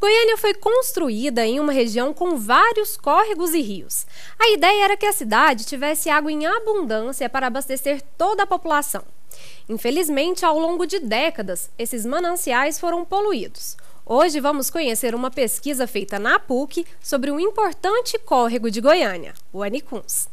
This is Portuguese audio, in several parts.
Goiânia foi construída em uma região com vários córregos e rios. A ideia era que a cidade tivesse água em abundância para abastecer toda a população. Infelizmente, ao longo de décadas, esses mananciais foram poluídos. Hoje vamos conhecer uma pesquisa feita na PUC sobre um importante córrego de Goiânia, o Anicuns.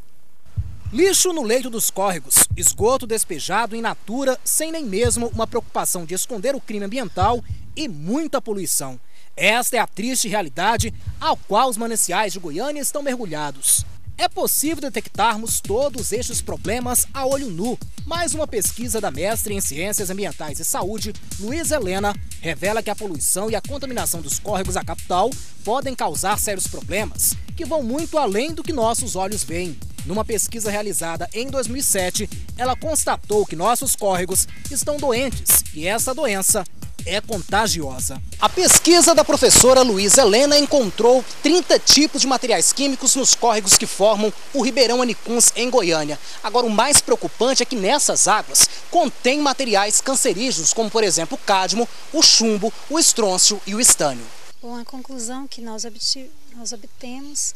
Lixo no leito dos córregos, esgoto despejado in natura, sem nem mesmo uma preocupação de esconder o crime ambiental e muita poluição. Esta é a triste realidade ao qual os mananciais de Goiânia estão mergulhados. É possível detectarmos todos estes problemas a olho nu, mas uma pesquisa da mestre em Ciências Ambientais e Saúde, Luísa Helena, revela que a poluição e a contaminação dos córregos da capital podem causar sérios problemas, que vão muito além do que nossos olhos veem. Numa pesquisa realizada em 2007, ela constatou que nossos córregos estão doentes e essa doença é contagiosa. A pesquisa da professora Luísa Helena encontrou 30 tipos de materiais químicos nos córregos que formam o Ribeirão Anicuns, em Goiânia. Agora, o mais preocupante é que nessas águas contém materiais cancerígenos, como, por exemplo, o cádmio, o chumbo, o estrôncio e o estânio. Bom, a conclusão que nós obtemos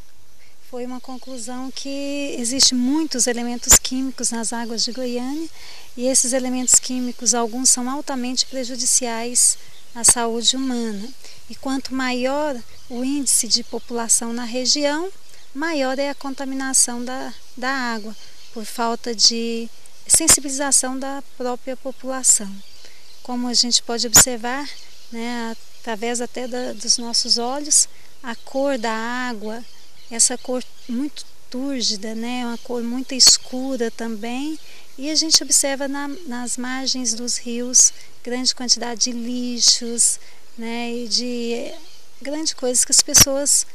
foi uma conclusão que existem muitos elementos químicos nas águas de Goiânia e esses elementos químicos, alguns são altamente prejudiciais à saúde humana. E quanto maior o índice de população na região, maior é a contaminação da água, por falta de sensibilização da própria população. Como a gente pode observar, né, através até dos nossos olhos, a cor da água, essa cor muito túrgida, né? Uma cor muito escura também. E a gente observa nas margens dos rios grande quantidade de lixos, né? E de grandes coisas que as pessoas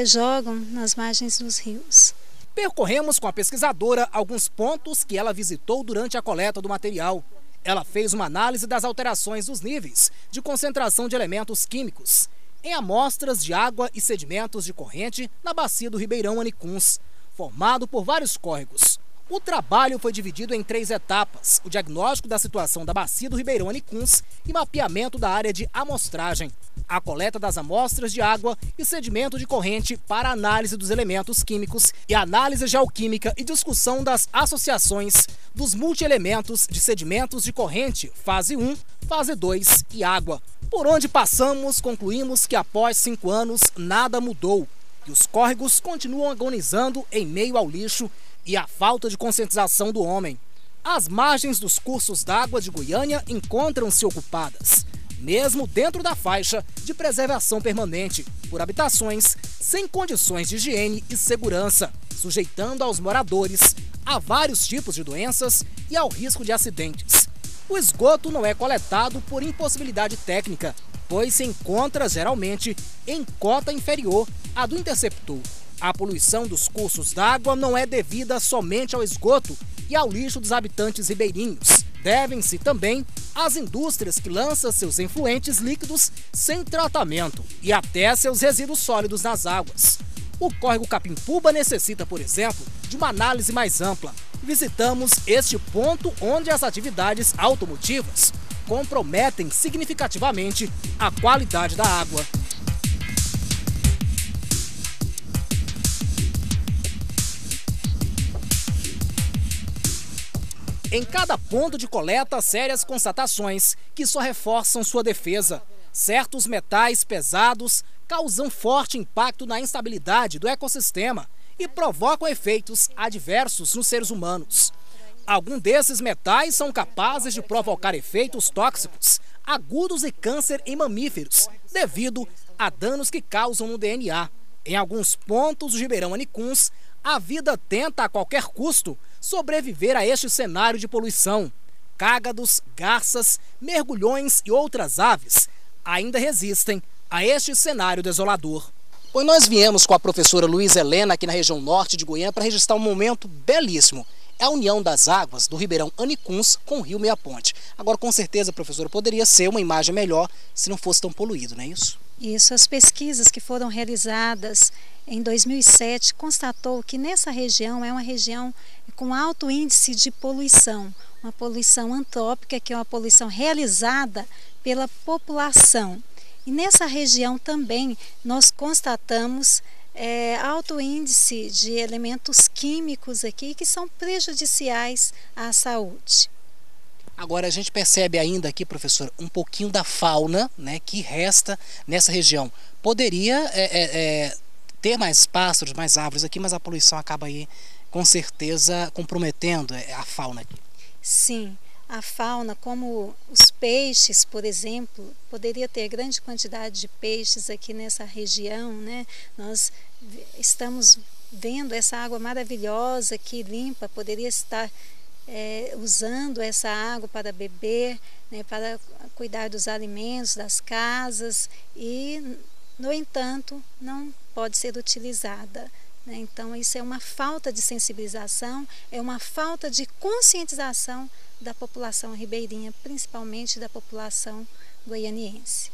jogam nas margens dos rios. Percorremos com a pesquisadora alguns pontos que ela visitou durante a coleta do material. Ela fez uma análise das alterações dos níveis de concentração de elementos químicos em amostras de água e sedimentos de corrente na bacia do Ribeirão Anicuns, formado por vários córregos. O trabalho foi dividido em 3 etapas: o diagnóstico da situação da bacia do Ribeirão Anicuns e mapeamento da área de amostragem, a coleta das amostras de água e sedimento de corrente para análise dos elementos químicos e análise geoquímica e discussão das associações dos multielementos de sedimentos de corrente, fase 1, fase 2 e água. Por onde passamos, concluímos que após 5 anos nada mudou e os córregos continuam agonizando em meio ao lixo e à falta de conscientização do homem. As margens dos cursos d'água de Goiânia encontram-se ocupadas, mesmo dentro da faixa de preservação permanente, por habitações sem condições de higiene e segurança, sujeitando aos moradores a vários tipos de doenças e ao risco de acidentes. O esgoto não é coletado por impossibilidade técnica, pois se encontra geralmente em cota inferior à do interceptor. A poluição dos cursos d'água não é devida somente ao esgoto e ao lixo dos habitantes ribeirinhos. Devem-se também às indústrias que lançam seus efluentes líquidos sem tratamento e até seus resíduos sólidos nas águas. O córrego Capimpuba necessita, por exemplo, de uma análise mais ampla. Visitamos este ponto onde as atividades automotivas comprometem significativamente a qualidade da água. Em cada ponto de coleta, sérias constatações que só reforçam sua defesa. Certos metais pesados causam forte impacto na instabilidade do ecossistema e provocam efeitos adversos nos seres humanos. Alguns desses metais são capazes de provocar efeitos tóxicos agudos e câncer em mamíferos, devido a danos que causam no DNA. Em alguns pontos do Ribeirão Anicuns, a vida tenta a qualquer custo sobreviver a este cenário de poluição. Cágados, garças, mergulhões e outras aves ainda resistem a este cenário desolador. Pois nós viemos com a professora Luísa Helena aqui na região norte de Goiânia para registrar um momento belíssimo. É a união das águas do Ribeirão Anicuns com o rio Meia Ponte. Agora, com certeza, professora, poderia ser uma imagem melhor se não fosse tão poluído, não é isso? Isso, as pesquisas que foram realizadas em 2007 constatou que nessa região é uma região com alto índice de poluição. Uma poluição antrópica, que é uma poluição realizada pela população. E nessa região também nós constatamos alto índice de elementos químicos aqui que são prejudiciais à saúde. Agora a gente percebe ainda aqui, professor, um pouquinho da fauna, né, que resta nessa região. Poderia ter mais pássaros, mais árvores aqui, mas a poluição acaba aí com certeza comprometendo a fauna aqui. Sim, a fauna, como os peixes, por exemplo, poderia ter grande quantidade de peixes aqui nessa região, né? Nós estamos vendo essa água maravilhosa aqui, limpa, poderia estar usando essa água para beber, né, para cuidar dos alimentos, das casas e, no entanto, não pode ser utilizada. Então, isso é uma falta de sensibilização, é uma falta de conscientização da população ribeirinha, principalmente da população goianiense.